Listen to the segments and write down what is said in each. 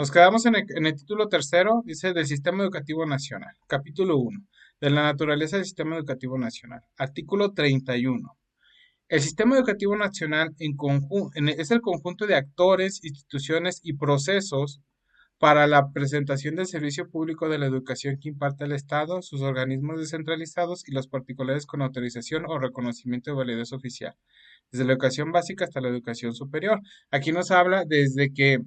Nos quedamos en el título tercero, dice del Sistema Educativo Nacional. Capítulo uno, de la naturaleza del Sistema Educativo Nacional. Artículo 31. El Sistema Educativo Nacional es el conjunto de actores, instituciones y procesos para la presentación del servicio público de la educación que imparte el Estado, sus organismos descentralizados y los particulares con autorización o reconocimiento de validez oficial, desde la educación básica hasta la educación superior. Aquí nos habla desde que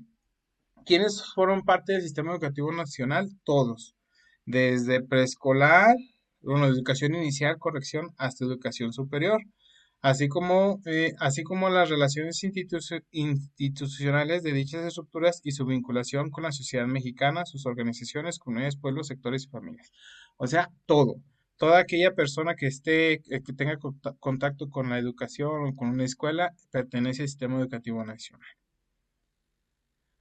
¿quiénes fueron parte del sistema educativo nacional? Todos, desde preescolar, bueno, educación inicial, corrección, hasta educación superior, así como las relaciones institucionales de dichas estructuras y su vinculación con la sociedad mexicana, sus organizaciones, comunidades, pueblos, sectores y familias. O sea, todo. Toda aquella persona que tenga contacto con la educación o con una escuela, pertenece al sistema educativo nacional.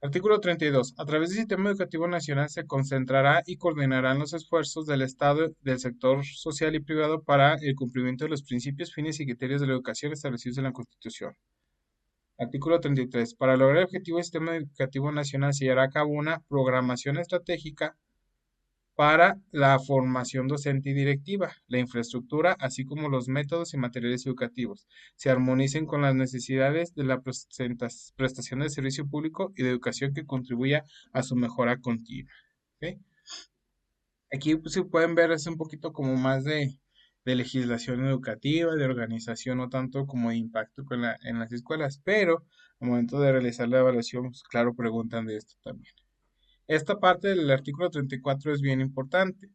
Artículo 32. A través del Sistema Educativo Nacional se concentrará y coordinarán los esfuerzos del Estado, del sector social y privado para el cumplimiento de los principios, fines y criterios de la educación establecidos en la Constitución. Artículo 33. Para lograr el objetivo del Sistema Educativo Nacional se llevará a cabo una programación estratégica para la formación docente y directiva, la infraestructura, así como los métodos y materiales educativos, se armonicen con las necesidades de la prestación de servicio público y de educación que contribuya a su mejora continua. ¿Ok? Aquí pues, se pueden ver es un poquito como más de legislación educativa, de organización, no tanto como de impacto en las escuelas, pero al momento de realizar la evaluación, pues, claro, preguntan de esto también. Esta parte del artículo 34 es bien importante.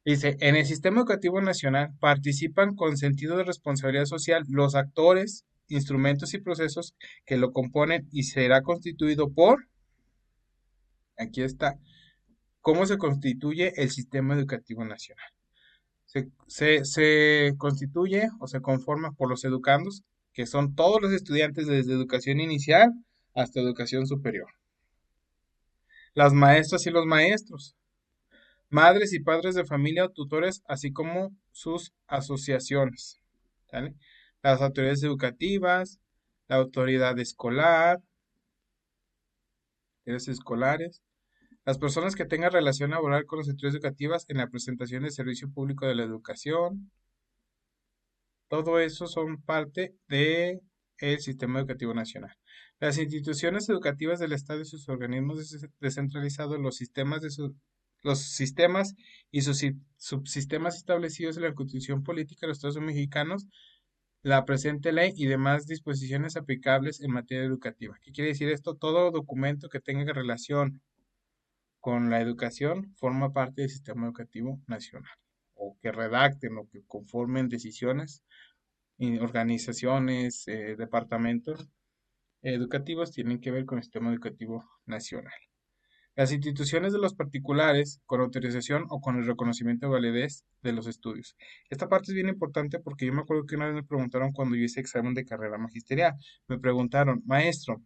Dice, en el sistema educativo nacional participan con sentido de responsabilidad social los actores, instrumentos y procesos que lo componen y será constituido por, aquí está, cómo se constituye el sistema educativo nacional. Se constituye o se conforma por los educandos, que son todos los estudiantes desde educación inicial hasta educación superior. Las maestras y los maestros, madres y padres de familia o tutores, así como sus asociaciones. ¿Sale? Las autoridades educativas, la autoridad escolar, autoridades escolares, las personas que tengan relación laboral con las autoridades educativas en la presentación del servicio público de la educación, todo eso son parte del sistema educativo nacional. Las instituciones educativas del Estado y sus organismos descentralizados, los sistemas y sus subsistemas establecidos en la Constitución Política de los Estados Mexicanos, la presente ley y demás disposiciones aplicables en materia educativa. ¿Qué quiere decir esto? Todo documento que tenga relación con la educación forma parte del sistema educativo nacional, o que redacten o que conformen decisiones y organizaciones, departamentos educativos tienen que ver con el sistema educativo nacional. Las instituciones de los particulares con autorización o con el reconocimiento de validez de los estudios. Esta parte es bien importante porque yo me acuerdo que una vez me preguntaron cuando yo hice examen de carrera magisterial, me preguntaron, maestro,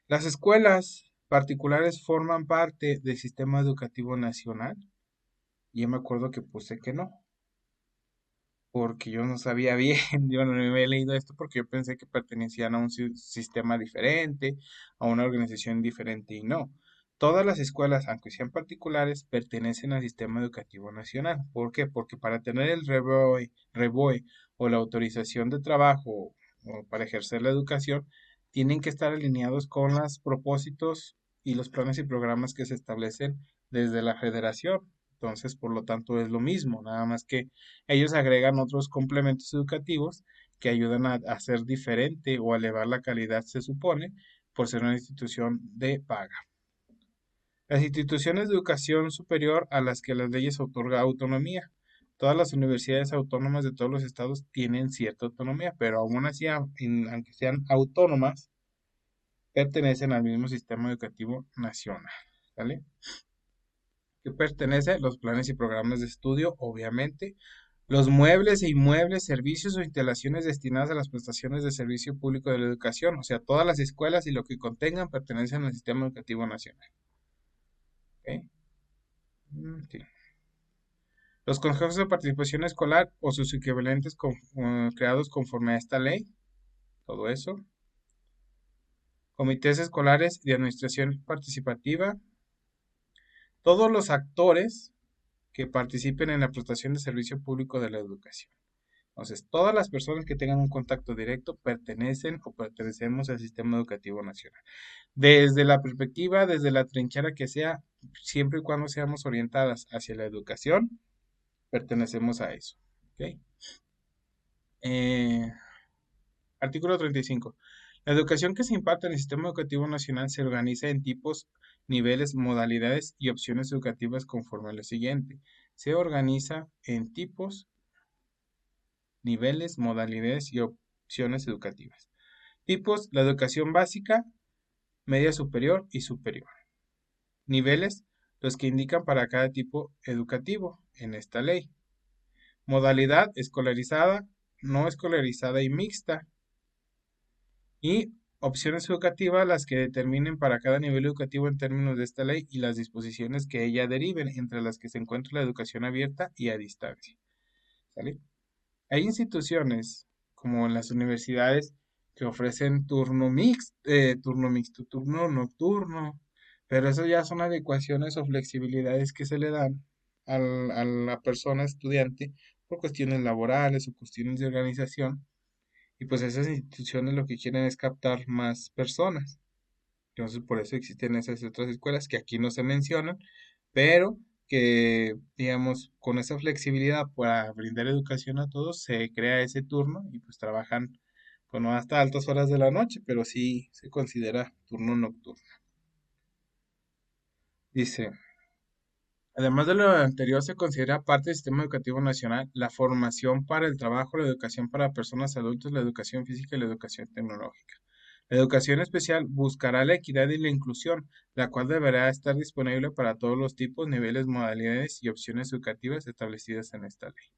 ¿las escuelas particulares forman parte del sistema educativo nacional? Y yo me acuerdo que puse que no, porque yo no sabía bien, yo no me había leído esto porque yo pensé que pertenecían a un sistema diferente, a una organización diferente y no. Todas las escuelas, aunque sean particulares, pertenecen al sistema educativo nacional. ¿Por qué? Porque para tener el REBOE o la autorización de trabajo o para ejercer la educación, tienen que estar alineados con los propósitos y los planes y programas que se establecen desde la federación. Entonces, por lo tanto, es lo mismo, nada más que ellos agregan otros complementos educativos que ayudan a hacer diferente o a elevar la calidad, se supone, por ser una institución de paga. Las instituciones de educación superior a las que las leyes otorgan autonomía. Todas las universidades autónomas de todos los estados tienen cierta autonomía, pero aún así, aunque sean autónomas, pertenecen al mismo sistema educativo nacional. ¿Vale? Que pertenece los planes y programas de estudio, obviamente, los muebles e inmuebles, servicios o instalaciones destinadas a las prestaciones de servicio público de la educación, o sea, todas las escuelas y lo que contengan pertenecen al sistema educativo nacional. ¿Ok? Sí. Los consejos de participación escolar o sus equivalentes creados conforme a esta ley, todo eso. comités escolares de administración participativa, todos los actores que participen en la prestación de servicio público de la educación. Entonces, todas las personas que tengan un contacto directo pertenecen o pertenecemos al sistema educativo nacional. Desde la perspectiva, desde la trinchera que sea, siempre y cuando seamos orientadas hacia la educación, pertenecemos a eso. ¿Ok? Eh, Artículo 35. La educación que se imparte en el sistema educativo nacional se organiza en tipos, niveles, modalidades y opciones educativas conforme a lo siguiente. Se organiza en tipos, niveles, modalidades y opciones educativas. Tipos, la educación básica, media superior y superior. Niveles, los que indican para cada tipo educativo en esta ley. Modalidad, escolarizada, no escolarizada y mixta. Y opciones educativas, las que determinen para cada nivel educativo en términos de esta ley y las disposiciones que ella deriven, entre las que se encuentra la educación abierta y a distancia. ¿Sale? Hay instituciones, como en las universidades, que ofrecen turno mixto, turno nocturno, pero eso ya son adecuaciones o flexibilidades que se le dan a la persona estudiante por cuestiones laborales o cuestiones de organización, y pues esas instituciones lo que quieren es captar más personas. Entonces, por eso existen esas otras escuelas que aquí no se mencionan, pero que, digamos, con esa flexibilidad para brindar educación a todos, se crea ese turno y pues trabajan, pues no hasta altas horas de la noche, pero sí se considera turno nocturno. Dice, además de lo anterior, se considera parte del sistema educativo nacional la formación para el trabajo, la educación para personas adultas, la educación física y la educación tecnológica. La educación especial buscará la equidad y la inclusión, la cual deberá estar disponible para todos los tipos, niveles, modalidades y opciones educativas establecidas en esta ley.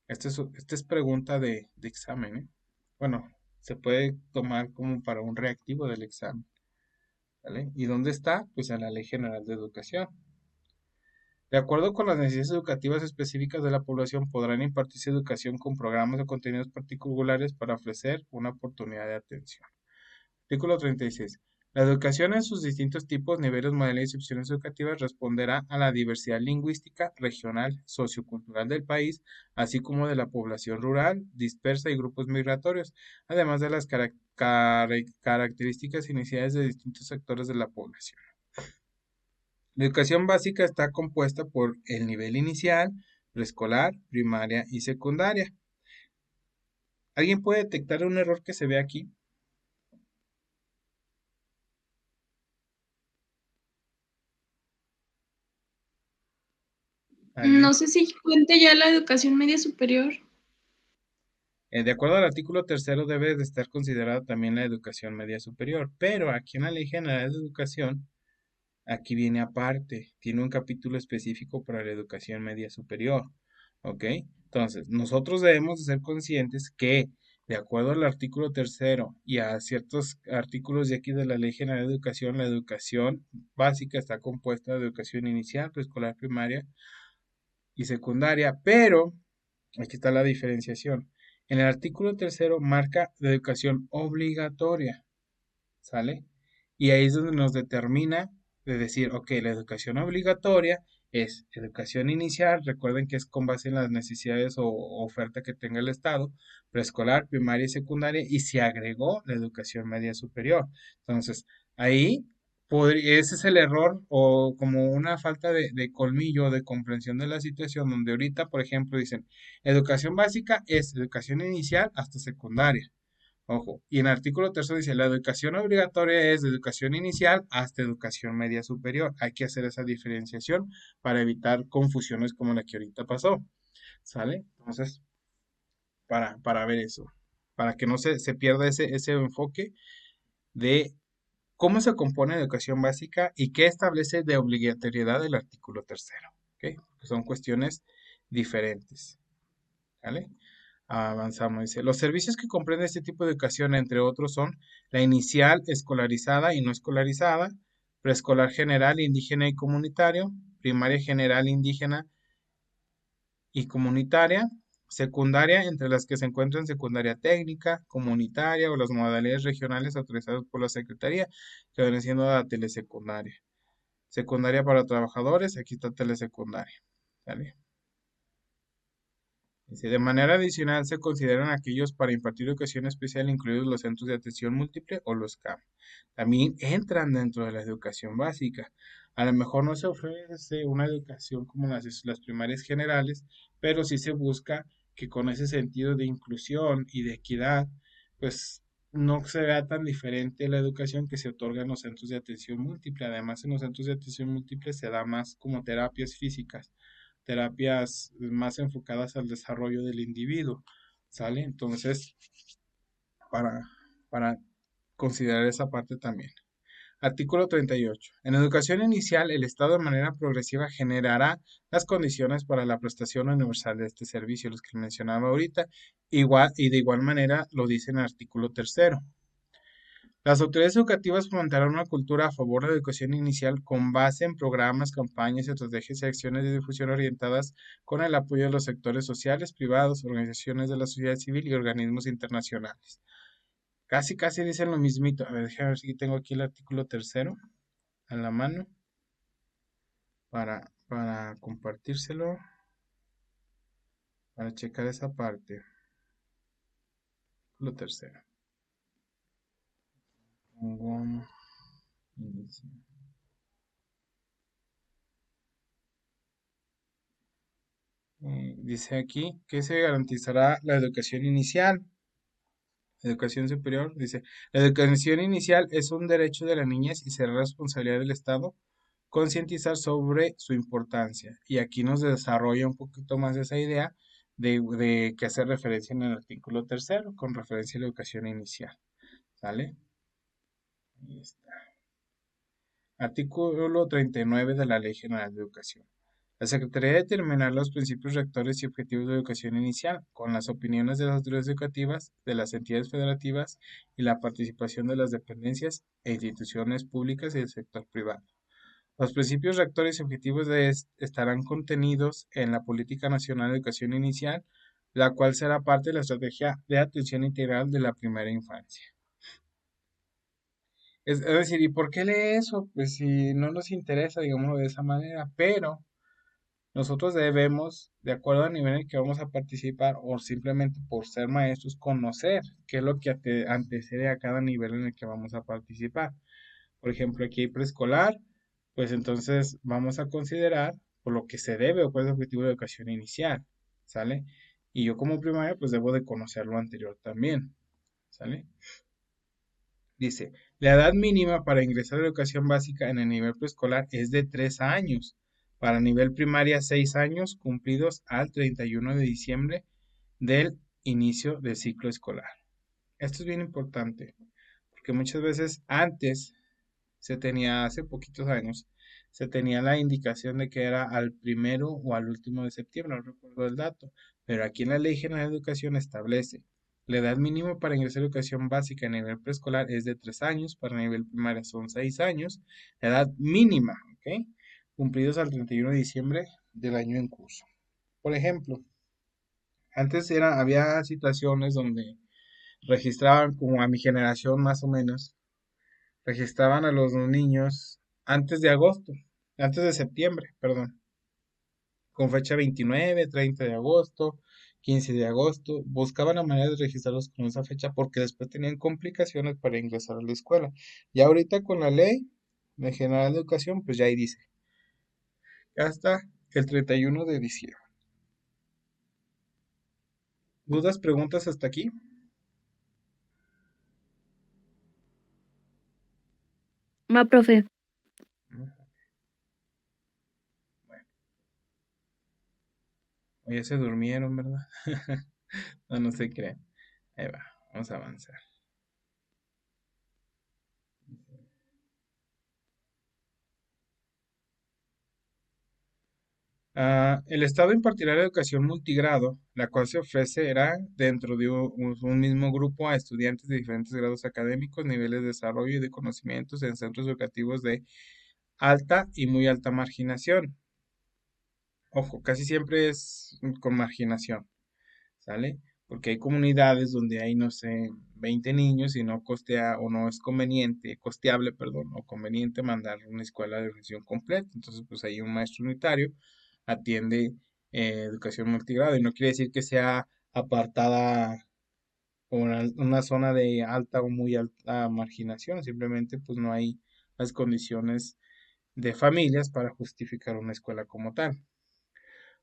Esta es pregunta de examen, ¿eh? Bueno, se puede tomar como para un reactivo del examen, ¿vale? ¿Y dónde está? Pues en la Ley General de Educación. De acuerdo con las necesidades educativas específicas de la población, podrán impartirse educación con programas o contenidos particulares para ofrecer una oportunidad de atención. Artículo 36. La educación en sus distintos tipos, niveles, modalidades y opciones educativas responderá a la diversidad lingüística, regional, sociocultural del país, así como de la población rural, dispersa y grupos migratorios, además de las características y necesidades de distintos sectores de la población. La educación básica está compuesta por el nivel inicial, preescolar, primaria y secundaria. ¿Alguien puede detectar un error que se ve aquí? ¿Alguien? No sé si cuente ya la educación media superior. De acuerdo al artículo tercero, debe de estar considerada también la educación media superior, pero aquí en la Ley General de Educación, aquí viene aparte, tiene un capítulo específico para la educación media superior, ¿ok? Entonces, nosotros debemos de ser conscientes que, de acuerdo al artículo tercero y a ciertos artículos de aquí de la Ley General de Educación, la educación básica está compuesta de educación inicial, preescolar, primaria y secundaria, pero aquí está la diferenciación. En el artículo tercero marca la educación obligatoria, ¿sale? Y ahí es donde nos determina de decir, ok, la educación obligatoria es educación inicial, recuerden que es con base en las necesidades o oferta que tenga el Estado, preescolar, primaria y secundaria, y se agregó la educación media superior. Entonces, ahí ese es el error o como una falta de colmillo, de comprensión de la situación, donde ahorita, por ejemplo, dicen, educación básica es educación inicial hasta secundaria. Ojo, y en el artículo tercero dice, la educación obligatoria es de educación inicial hasta educación media superior. Hay que hacer esa diferenciación para evitar confusiones como la que ahorita pasó. ¿Sale? Entonces, para ver eso, para que no se pierda ese enfoque de cómo se compone la educación básica y qué establece de obligatoriedad el artículo tercero. ¿Ok? Porque son cuestiones diferentes. ¿Vale? Avanzamos, dice. Los servicios que comprende este tipo de educación, entre otros, son la inicial, escolarizada y no escolarizada, preescolar general, indígena y comunitario, primaria general, indígena y comunitaria, secundaria, entre las que se encuentran secundaria técnica, comunitaria o las modalidades regionales autorizadas por la Secretaría, que viene siendo la telesecundaria. Secundaria para trabajadores, aquí está telesecundaria. ¿Sale? Dice, de manera adicional se consideran aquellos para impartir educación especial, incluidos los centros de atención múltiple o los CAM. También entran dentro de la educación básica. A lo mejor no se ofrece una educación como las primarias generales, pero sí se busca que con ese sentido de inclusión y de equidad, pues no se vea tan diferente la educación que se otorga en los centros de atención múltiple. Además, en los centros de atención múltiple se da más como terapias físicas, terapias más enfocadas al desarrollo del individuo, ¿sale? Entonces, para, para considerar esa parte también. Artículo 38. En educación inicial, el Estado de manera progresiva generará las condiciones para la prestación universal de este servicio, los que mencionaba ahorita, igual, y de igual manera lo dice en el artículo tercero. Las autoridades educativas fomentarán una cultura a favor de la educación inicial con base en programas, campañas, estrategias y acciones de difusión orientadas con el apoyo de los sectores sociales, privados, organizaciones de la sociedad civil y organismos internacionales. Casi, casi dicen lo mismito. A ver, déjame ver si tengo aquí el artículo tercero a la mano para compartírselo, para checar esa parte. Lo tercero. Pongo inicio. Dice aquí que se garantizará la educación inicial. Educación superior, dice, la educación inicial es un derecho de la niñez y será responsabilidad del Estado concientizar sobre su importancia. Y aquí nos desarrolla un poquito más esa idea de que hace referencia en el artículo tercero, con referencia a la educación inicial. ¿Sale? Ahí está. Artículo 39 de la Ley General de Educación. La Secretaría determinará los principios rectores y objetivos de educación inicial, con las opiniones de las autoridades educativas, de las entidades federativas y la participación de las dependencias e instituciones públicas y del sector privado. Los principios rectores y objetivos estarán contenidos en la Política Nacional de Educación Inicial, la cual será parte de la Estrategia de Atención Integral de la Primera Infancia. Es decir, ¿y por qué lee eso? Pues si no nos interesa, digámoslo de esa manera, pero nosotros debemos, de acuerdo al nivel en el que vamos a participar o simplemente por ser maestros, conocer qué es lo que antecede a cada nivel en el que vamos a participar. Por ejemplo, aquí hay preescolar, pues entonces vamos a considerar por lo que se debe o cuál es el objetivo de educación inicial, ¿sale? Y yo como primaria, pues debo de conocer lo anterior también, ¿sale? Dice, la edad mínima para ingresar a la educación básica en el nivel preescolar es de 3 años. Para nivel primaria, 6 años cumplidos al 31 de diciembre del inicio del ciclo escolar. Esto es bien importante, porque muchas veces antes se tenía, hace poquitos años, se tenía la indicación de que era al primero o al último de septiembre, no recuerdo el dato, pero aquí en la Ley General de Educación establece la edad mínima para ingresar a educación básica a nivel preescolar es de 3 años, para nivel primaria son 6 años, la edad mínima, ¿ok? Cumplidos al 31 de diciembre del año en curso. Por ejemplo, antes había situaciones donde registraban como a mi generación más o menos, registraban a los niños antes de agosto, antes de septiembre, perdón, con fecha 29, 30 de agosto, 15 de agosto, buscaban la manera de registrarlos con esa fecha porque después tenían complicaciones para ingresar a la escuela. Y ahorita con la ley de general de educación, pues ya ahí dice, hasta el 31 de diciembre. ¿Dudas, preguntas hasta aquí? Va, profe. Bueno, ya se durmieron, ¿verdad? No, no se crean. Ahí va, vamos a avanzar. El Estado impartirá la educación multigrado, la cual se ofrecerá dentro de un mismo grupo a estudiantes de diferentes grados académicos, niveles de desarrollo y de conocimientos en centros educativos de alta y muy alta marginación. Ojo, casi siempre es con marginación. ¿sale? Porque hay comunidades donde hay, no sé, 20 niños y no costea o no es conveniente, costeable, perdón, o conveniente mandar una escuela de educación completa. Entonces, pues ahí un maestro unitario atiende educación multigrado y no quiere decir que sea apartada o una zona de alta o muy alta marginación, simplemente pues no hay las condiciones de familias para justificar una escuela como tal.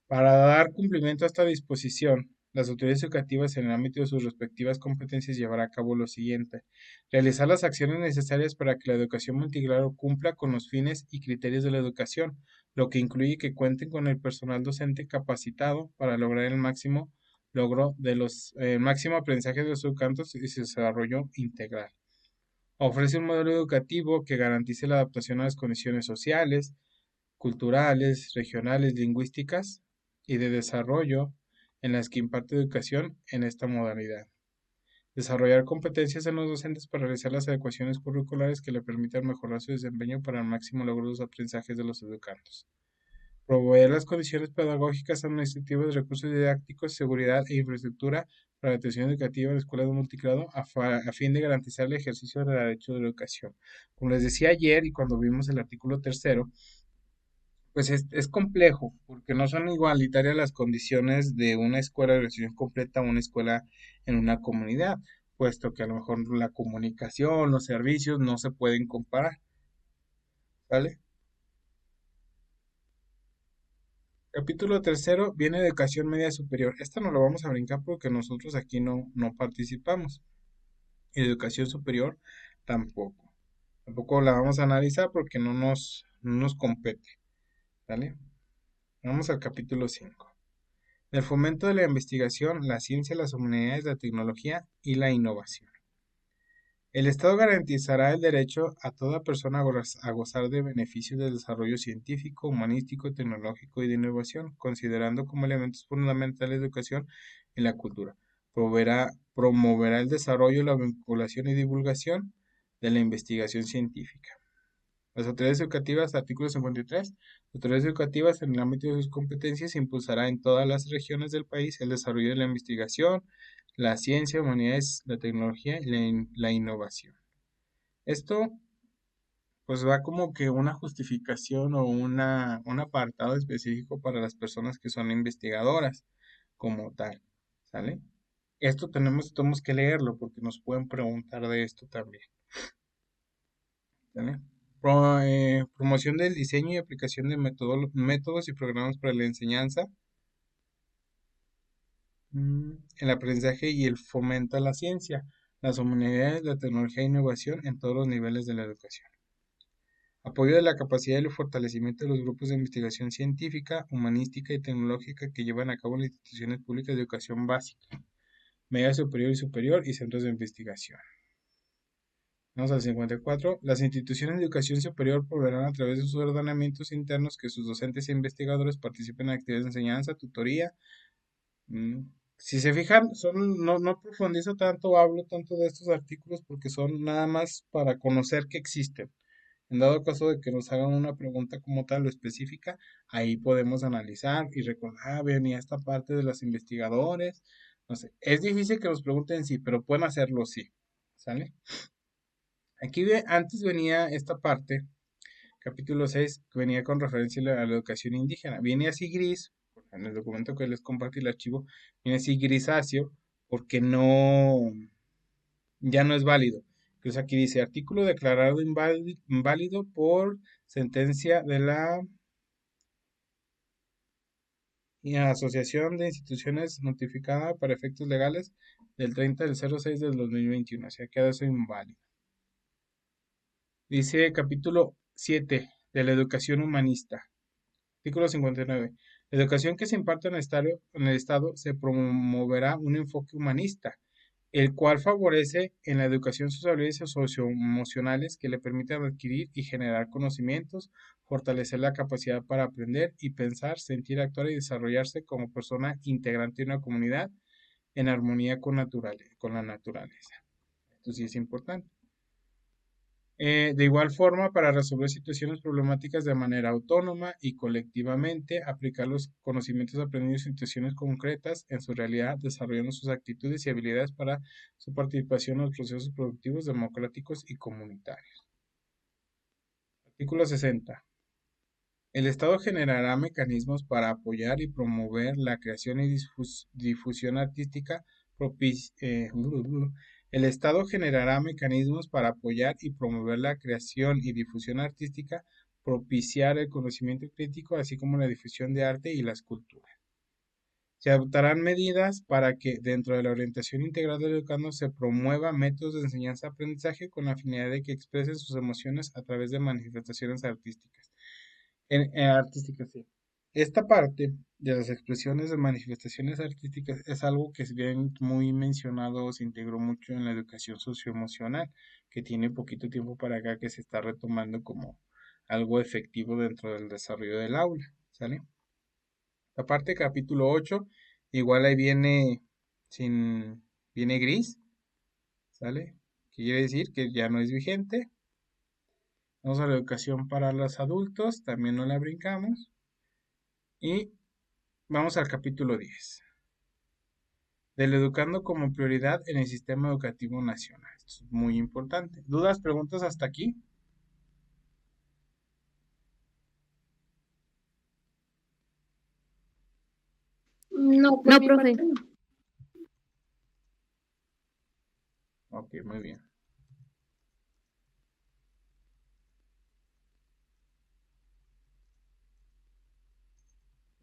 Para dar cumplimiento a esta disposición, las autoridades educativas en el ámbito de sus respectivas competencias llevará a cabo lo siguiente: realizar las acciones necesarias para que la educación multigrado cumpla con los fines y criterios de la educación, lo que incluye que cuenten con el personal docente capacitado para lograr el máximo logro de máximo aprendizaje de los educandos y su desarrollo integral. Ofrece un modelo educativo que garantice la adaptación a las condiciones sociales, culturales, regionales, lingüísticas y de desarrollo en las que imparte educación en esta modalidad. Desarrollar competencias en los docentes para realizar las adecuaciones curriculares que le permitan mejorar su desempeño para el máximo logro de los aprendizajes de los educandos. Proveer las condiciones pedagógicas, administrativas, recursos didácticos, seguridad e infraestructura para la atención educativa en escuelas de multigrado a fin de garantizar el ejercicio del derecho de la educación. Como les decía ayer y cuando vimos el artículo tercero, pues es complejo, porque no son igualitarias las condiciones de una escuela de educación completa a una escuela en una comunidad, puesto que a lo mejor la comunicación, los servicios no se pueden comparar, ¿vale? Capítulo tercero viene educación media superior. Esta no lo vamos a brincar porque nosotros aquí no participamos. Y educación superior tampoco. Tampoco la vamos a analizar porque no nos compete, ¿vale? Vamos al capítulo 5. El fomento de la investigación, la ciencia, las humanidades, la tecnología y la innovación. El Estado garantizará el derecho a toda persona a gozar de beneficios del desarrollo científico, humanístico, tecnológico y de innovación, considerando como elementos fundamentales la educación y la cultura. Promoverá el desarrollo, la vinculación y divulgación de la investigación científica. Las autoridades educativas, artículo 53. Las autoridades educativas en el ámbito de sus competencias impulsará en todas las regiones del país el desarrollo de la investigación, la ciencia, humanidades, la tecnología y la innovación. Esto pues va como que una justificación o un apartado específico para las personas que son investigadoras como tal, ¿sale? Esto tenemos que leerlo porque nos pueden preguntar de esto también, ¿sale? Promoción del diseño y aplicación de métodos y programas para la enseñanza, el aprendizaje y el fomento a la ciencia, las humanidades, la tecnología e innovación en todos los niveles de la educación. Apoyo de la capacidad y el fortalecimiento de los grupos de investigación científica, humanística y tecnológica que llevan a cabo las instituciones públicas de educación básica, media superior y centros de investigación. Vamos al 54. Las instituciones de educación superior proveerán a través de sus ordenamientos internos que sus docentes e investigadores participen en actividades de enseñanza, tutoría. mm, Si se fijan, no profundizo tanto o hablo tanto de estos artículos porque son nada más para conocer que existen. En dado caso de que nos hagan una pregunta como tal o específica, ahí podemos analizar y recordar, venía esta parte de los investigadores. No sé, es difícil que nos pregunten sí, pero pueden hacerlo sí. ¿Sale? Aquí antes venía esta parte, capítulo 6, que venía con referencia a la educación indígena. Viene así gris, en el documento que les compartí el archivo, viene así grisáceo, porque ya no es válido. Entonces aquí dice, artículo declarado inválido por sentencia de la Asociación de Instituciones notificada para efectos legales del 30 del 06 del 2021. O sea, queda eso inválido. Dice capítulo 7 de la educación humanista. Artículo 59. La educación que se imparte en el Estado se promoverá un enfoque humanista, el cual favorece en la educación sus habilidades socioemocionales que le permitan adquirir y generar conocimientos, fortalecer la capacidad para aprender y pensar, sentir, actuar y desarrollarse como persona integrante de una comunidad en armonía con la naturaleza. Esto sí es importante. De igual forma, para resolver situaciones problemáticas de manera autónoma y colectivamente, aplicar los conocimientos aprendidos en situaciones concretas en su realidad, desarrollando sus actitudes y habilidades para su participación en los procesos productivos, democráticos y comunitarios. Artículo 60. El Estado generará mecanismos para apoyar y promover la creación y difusión artística. El Estado generará mecanismos para apoyar y promover la creación y difusión artística, propiciar el conocimiento crítico, así como la difusión de arte y las culturas. Se adoptarán medidas para que, dentro de la orientación integral del educando, se promueva métodos de enseñanza-aprendizaje con la finalidad de que expresen sus emociones a través de manifestaciones artísticas. Artísticas, sí. Esta parte de las expresiones de manifestaciones artísticas es algo que es bien muy mencionado, se integró mucho en la educación socioemocional, que tiene poquito tiempo para acá que se está retomando como algo efectivo dentro del desarrollo del aula, ¿sale? La parte capítulo 8, igual ahí viene sin, viene gris, ¿sale? Que quiere decir que ya no es vigente. Vamos a la educación para los adultos, también no la brincamos. Y vamos al capítulo 10, del educando como prioridad en el sistema educativo nacional. Esto es muy importante. ¿Dudas, preguntas hasta aquí? No, por No, mi profe. parte no. Ok, muy bien.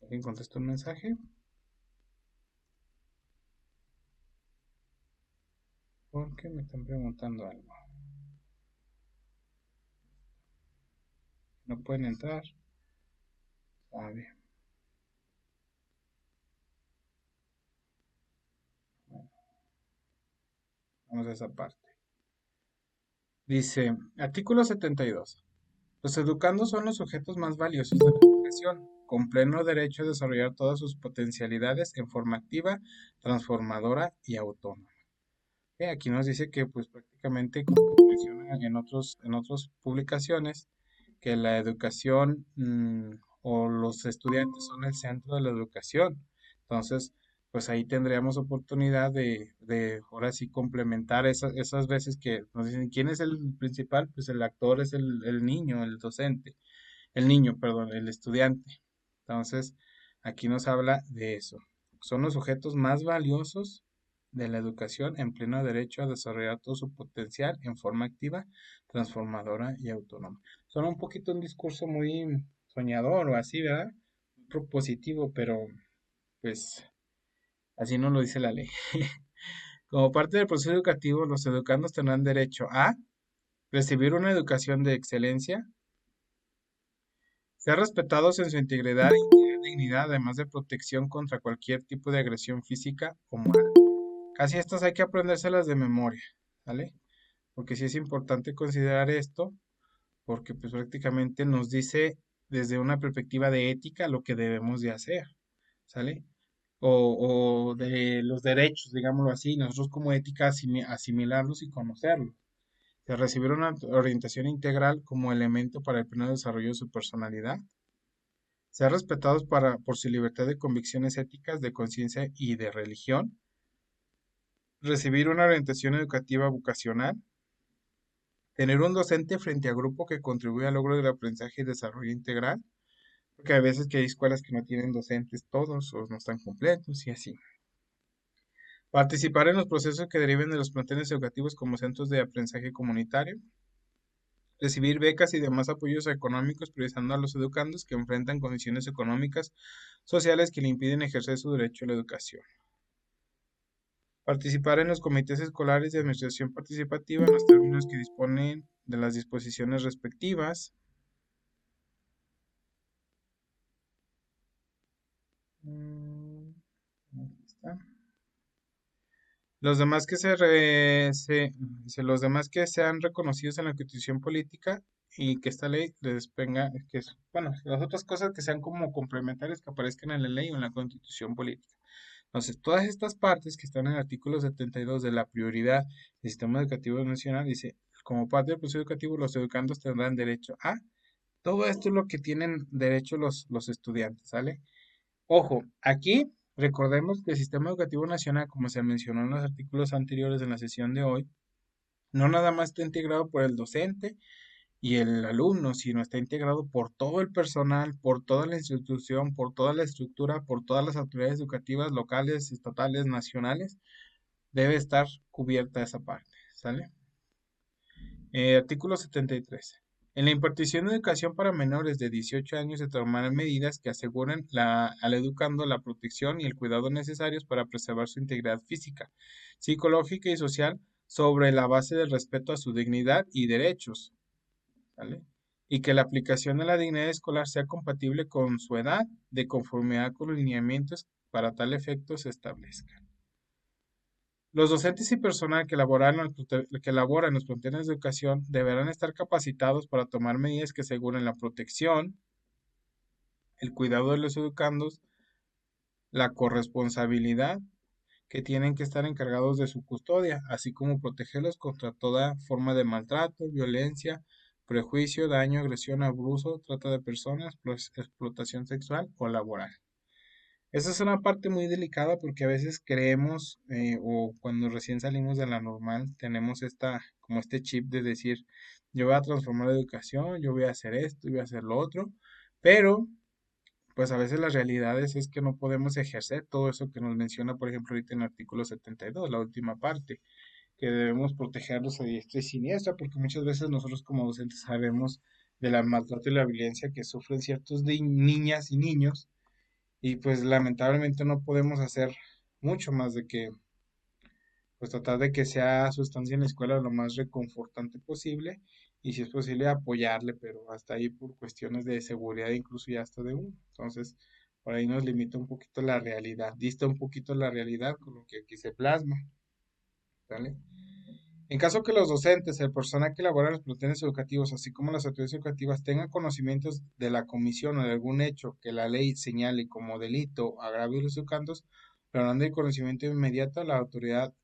¿Alguien contestó un mensaje? Porque me están preguntando algo. No pueden entrar. A ver, vamos a esa parte. Dice, artículo 72. Los educandos son los sujetos más valiosos de la educación, con pleno derecho a desarrollar todas sus potencialidades en forma activa, transformadora y autónoma. Aquí nos dice que pues prácticamente como menciona en otras publicaciones, que la educación o los estudiantes son el centro de la educación. Entonces, pues ahí tendríamos oportunidad de ahora sí complementar esas veces que nos dicen, ¿quién es el principal? Pues el actor es el niño, el docente, el niño, perdón, el estudiante. Entonces, aquí nos habla de eso. Son los sujetos más valiosos de la educación en pleno derecho a desarrollar todo su potencial en forma activa, transformadora y autónoma. Suena un poquito un discurso muy soñador o así, ¿verdad? Propositivo, pero pues así no lo dice la ley. Como parte del proceso educativo, los educandos tendrán derecho a recibir una educación de excelencia, ser respetados en su integridad y dignidad, además de protección contra cualquier tipo de agresión física o moral. Casi estas hay que aprendérselas de memoria, ¿vale? Porque sí es importante considerar esto, porque pues prácticamente nos dice desde una perspectiva de ética lo que debemos de hacer, ¿sale? O de los derechos, digámoslo así, nosotros como ética asimilarlos y conocerlos. De recibir una orientación integral como elemento para el pleno desarrollo de su personalidad, ser respetados por su libertad de convicciones éticas, de conciencia y de religión, recibir una orientación educativa vocacional, tener un docente frente a grupo que contribuye al logro del aprendizaje y desarrollo integral, porque hay veces que hay escuelas que no tienen docentes todos o no están completos y así. Participar en los procesos que deriven de los planteles educativos como centros de aprendizaje comunitario, recibir becas y demás apoyos económicos priorizando a los educandos que enfrentan condiciones económicas, sociales que le impiden ejercer su derecho a la educación. Participar en los comités escolares de administración participativa en los términos que disponen de las disposiciones respectivas. Aquí está. Los demás que dice, los demás que sean reconocidos en la Constitución política y que esta ley les venga, bueno, las otras cosas que sean como complementarias que aparezcan en la ley o en la Constitución política. Entonces, todas estas partes que están en el artículo 72 de la prioridad del sistema educativo nacional, dice, como parte del proceso educativo, los educandos tendrán derecho a. Todo esto es lo que tienen derecho los estudiantes, ¿sale? Ojo, aquí recordemos que el sistema educativo nacional, como se mencionó en los artículos anteriores en la sesión de hoy, no nada más está integrado por el docente y el alumno, sino está integrado por todo el personal, por toda la institución, por toda la estructura, por todas las autoridades educativas locales, estatales, nacionales. Debe estar cubierta esa parte, ¿sale? Artículo 73. En la impartición de educación para menores de 18 años se tomarán medidas que aseguren al educando la protección y el cuidado necesarios para preservar su integridad física, psicológica y social sobre la base del respeto a su dignidad y derechos, ¿vale? Y que la aplicación de la dignidad escolar sea compatible con su edad, de conformidad con los lineamientos para tal efecto se establezcan. Los docentes y personal que laboran en los planteles de educación deberán estar capacitados para tomar medidas que aseguren la protección, el cuidado de los educandos, la corresponsabilidad, que tienen que estar encargados de su custodia, así como protegerlos contra toda forma de maltrato, violencia, prejuicio, daño, agresión, abuso, trata de personas, explotación sexual o laboral. Esa es una parte muy delicada porque a veces creemos o cuando recién salimos de la normal tenemos como este chip de decir yo voy a transformar la educación, yo voy a hacer esto y voy a hacer lo otro, pero pues a veces las realidades es que no podemos ejercer todo eso que nos menciona, por ejemplo, ahorita en el artículo 72, la última parte, que debemos protegerlos a diestra y siniestra, porque muchas veces nosotros como docentes sabemos de la maltrato y la violencia que sufren ciertos niñas y niños y pues lamentablemente no podemos hacer mucho más de que pues tratar de que sea su estancia en la escuela lo más reconfortante posible y si es posible apoyarle, pero hasta ahí por cuestiones de seguridad incluso ya hasta de uno. Entonces, por ahí nos limita un poquito la realidad, dista un poquito la realidad con lo que aquí se plasma, ¿vale? En caso que los docentes, el personal que elabora los planteles educativos, así como las autoridades educativas, tengan conocimientos de la comisión o de algún hecho que la ley señale como delito o agravio de los educandos, deberán de conocimiento inmediato a la autoridad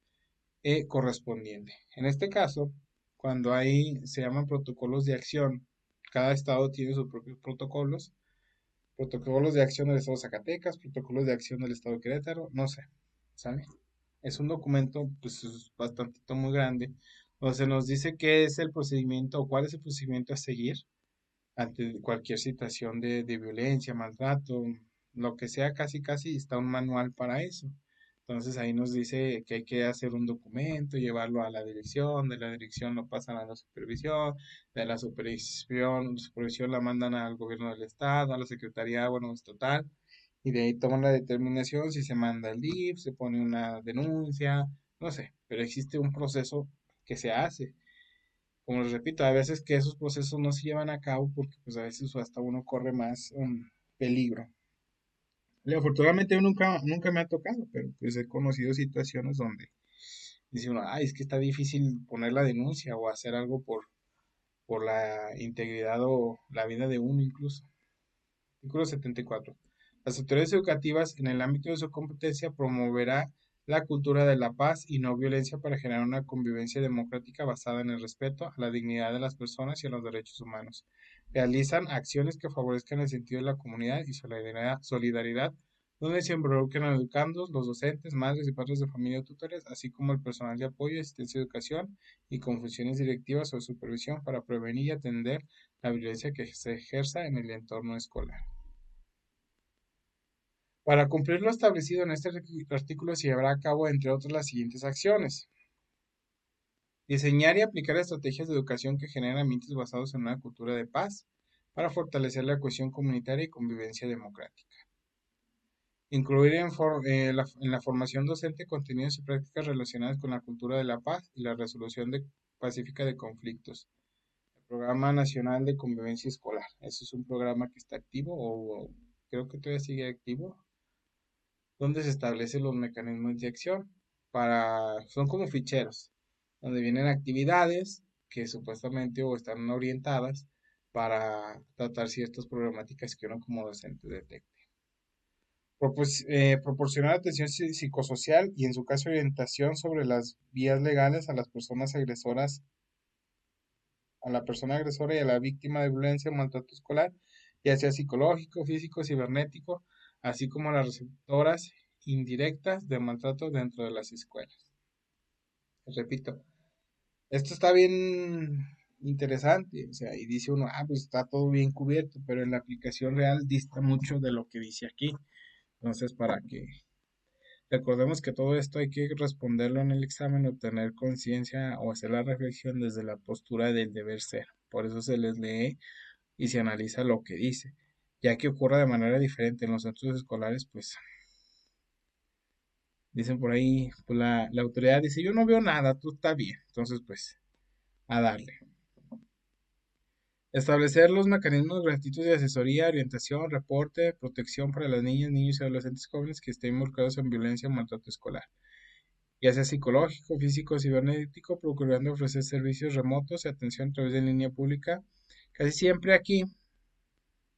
correspondiente. En este caso, cuando se llaman protocolos de acción, cada estado tiene sus propios protocolos de acción del estado de Zacatecas, protocolos de acción del estado de Querétaro, no sé, ¿sale? Es un documento, pues, es bastante muy grande, donde se nos dice qué es el procedimiento o cuál es el procedimiento a seguir ante cualquier situación de violencia, maltrato, lo que sea, casi casi está un manual para eso. Entonces ahí nos dice que hay que hacer un documento, llevarlo a la dirección, de la dirección lo pasan a la supervisión, de la supervisión la mandan al gobierno del estado, a la secretaría, bueno, estatal, y de ahí toman la determinación si se manda el DIF, se pone una denuncia, no sé, pero existe un proceso que se hace. Como les repito, a veces que esos procesos no se llevan a cabo porque pues a veces hasta uno corre más peligro. Y afortunadamente nunca me ha tocado, pero pues he conocido situaciones donde dice uno, ay, es que está difícil poner la denuncia o hacer algo por la integridad o la vida de uno incluso. Artículo 74. Las autoridades educativas en el ámbito de su competencia promoverá la cultura de la paz y no violencia para generar una convivencia democrática basada en el respeto a la dignidad de las personas y a los derechos humanos. Realizan acciones que favorezcan el sentido de la comunidad y solidaridad donde se involucran a educandos, los docentes, madres y padres de familia o tutores, así como el personal de apoyo, asistencia y educación y con funciones directivas o de supervisión para prevenir y atender la violencia que se ejerza en el entorno escolar. Para cumplir lo establecido en este artículo se llevará a cabo, entre otras, las siguientes acciones. Diseñar y aplicar estrategias de educación que generen ambientes basados en una cultura de paz para fortalecer la cohesión comunitaria y convivencia democrática. Incluir en la formación docente contenidos y prácticas relacionadas con la cultura de la paz y la resolución pacífica de conflictos. El Programa Nacional de Convivencia Escolar. Ese es un programa que está activo o creo que todavía sigue activo donde se establecen los mecanismos de acción son como ficheros, donde vienen actividades que supuestamente o están orientadas para tratar ciertas problemáticas que uno como docente detecte. Proporcionar atención psicosocial y en su caso orientación sobre las vías legales a las personas agresoras a la persona agresora y a la víctima de violencia o maltrato escolar, ya sea psicológico, físico, cibernético, así como a las receptoras indirectas de maltrato dentro de las escuelas. Repito, esto está bien interesante, o sea, y dice uno, pues está todo bien cubierto, pero en la aplicación real dista mucho de lo que dice aquí. Entonces, para que recordemos que todo esto hay que responderlo en el examen o tener conciencia o hacer la reflexión desde la postura del deber ser. Por eso se les lee y se analiza lo que dice. Ya que ocurra de manera diferente en los centros escolares, pues dicen por ahí, pues la autoridad dice, yo no veo nada, tú está bien. Entonces, pues, a darle. Establecer los mecanismos gratuitos de asesoría, orientación, reporte, protección para las niñas, niños y adolescentes jóvenes que estén involucrados en violencia o maltrato escolar, ya sea psicológico, físico, cibernético, procurando ofrecer servicios remotos y atención a través de línea pública. Casi siempre aquí,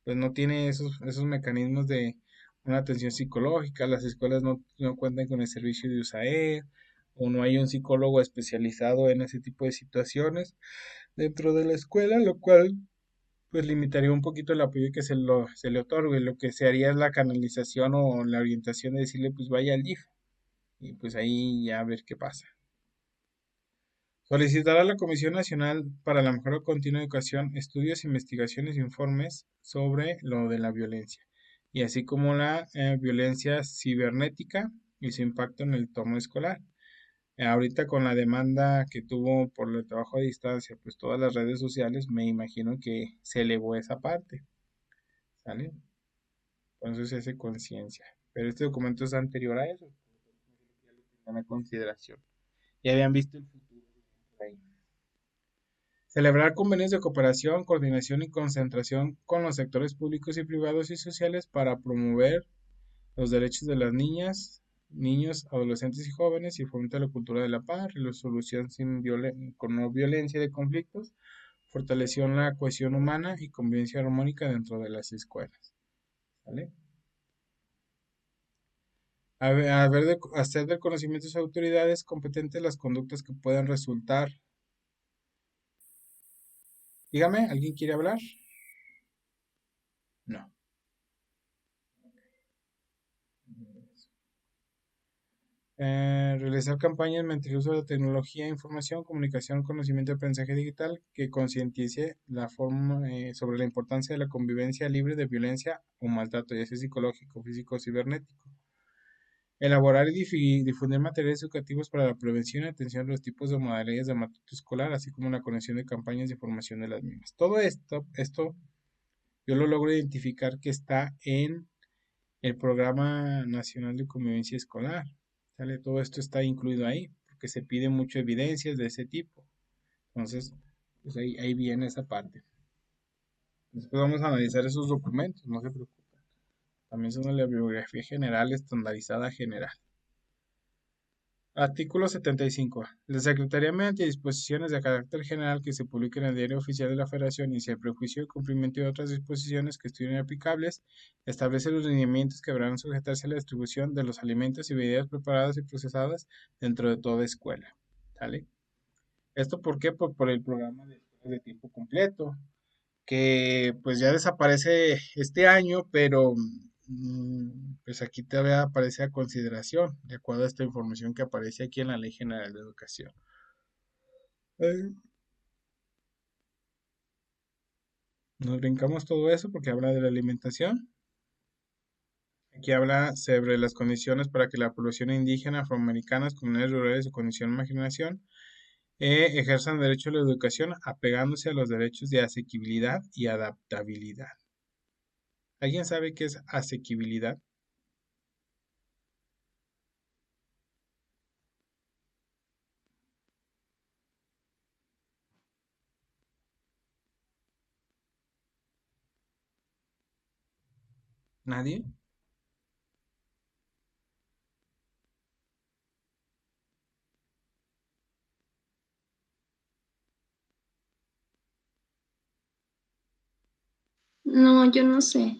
pues no tiene esos mecanismos de una atención psicológica, las escuelas no cuentan con el servicio de USAID, o no hay un psicólogo especializado en ese tipo de situaciones dentro de la escuela, lo cual pues limitaría un poquito el apoyo que se le otorgue. Lo que se haría es la canalización o la orientación de decirle, pues vaya al DIF y pues ahí ya a ver qué pasa. Solicitar a la Comisión Nacional para la Mejora Continua de Educación estudios, investigaciones e informes sobre lo de la violencia, y así como la violencia cibernética y su impacto en el entorno escolar. Ahorita con la demanda que tuvo por el trabajo a distancia, pues todas las redes sociales, me imagino que se elevó esa parte, ¿sale? Por eso se hace conciencia. Pero este documento es anterior a eso, en consideración. Ya habían visto el futuro por ahí. Celebrar convenios de cooperación, coordinación y concentración con los sectores públicos y privados y sociales para promover los derechos de las niñas, niños, adolescentes y jóvenes y fomentar la cultura de la paz, resolución con no violencia de conflictos, fortaleció la cohesión humana y convivencia armónica dentro de las escuelas. ¿Vale? Hacer del conocimiento de sus autoridades competentes las conductas que puedan resultar. Dígame, ¿alguien quiere hablar? No. Realizar campañas mediante el uso de tecnología, información, comunicación, conocimiento de aprendizaje digital que concientice sobre la importancia de la convivencia libre de violencia o maltrato, ya sea psicológico, físico o cibernético. Elaborar y difundir materiales educativos para la prevención y atención a los tipos de modalidades de maltrato escolar, así como la conexión de campañas de información de las mismas. Todo esto yo lo logro identificar que está en el Programa Nacional de Convivencia Escolar. ¿Sale? Todo esto está incluido ahí, porque se pide mucho evidencias de ese tipo. Entonces, pues ahí viene esa parte. Después vamos a analizar esos documentos, no se preocupen. También son de la bibliografía general estandarizada general. Artículo 75. La Secretaría, mediante disposiciones de carácter general que se publiquen en el Diario Oficial de la Federación y sin prejuicio de cumplimiento de otras disposiciones que estudien aplicables, establece los lineamientos que deberán sujetarse a la distribución de los alimentos y bebidas preparadas y procesadas dentro de toda escuela. ¿Sale? ¿Esto por qué? Por el programa de escuelas de tiempo completo, que pues ya desaparece este año, pero pues aquí todavía aparece a consideración, de acuerdo a esta información que aparece aquí en la Ley General de Educación. Eh, Nos brincamos todo eso porque habla de la alimentación. Aquí habla sobre las condiciones para que la población indígena, afroamericanas, comunidades rurales de condición de marginación ejerzan derecho a la educación apegándose a los derechos de asequibilidad y adaptabilidad. ¿Alguien sabe qué es asequibilidad? ¿Nadie? No, yo no sé.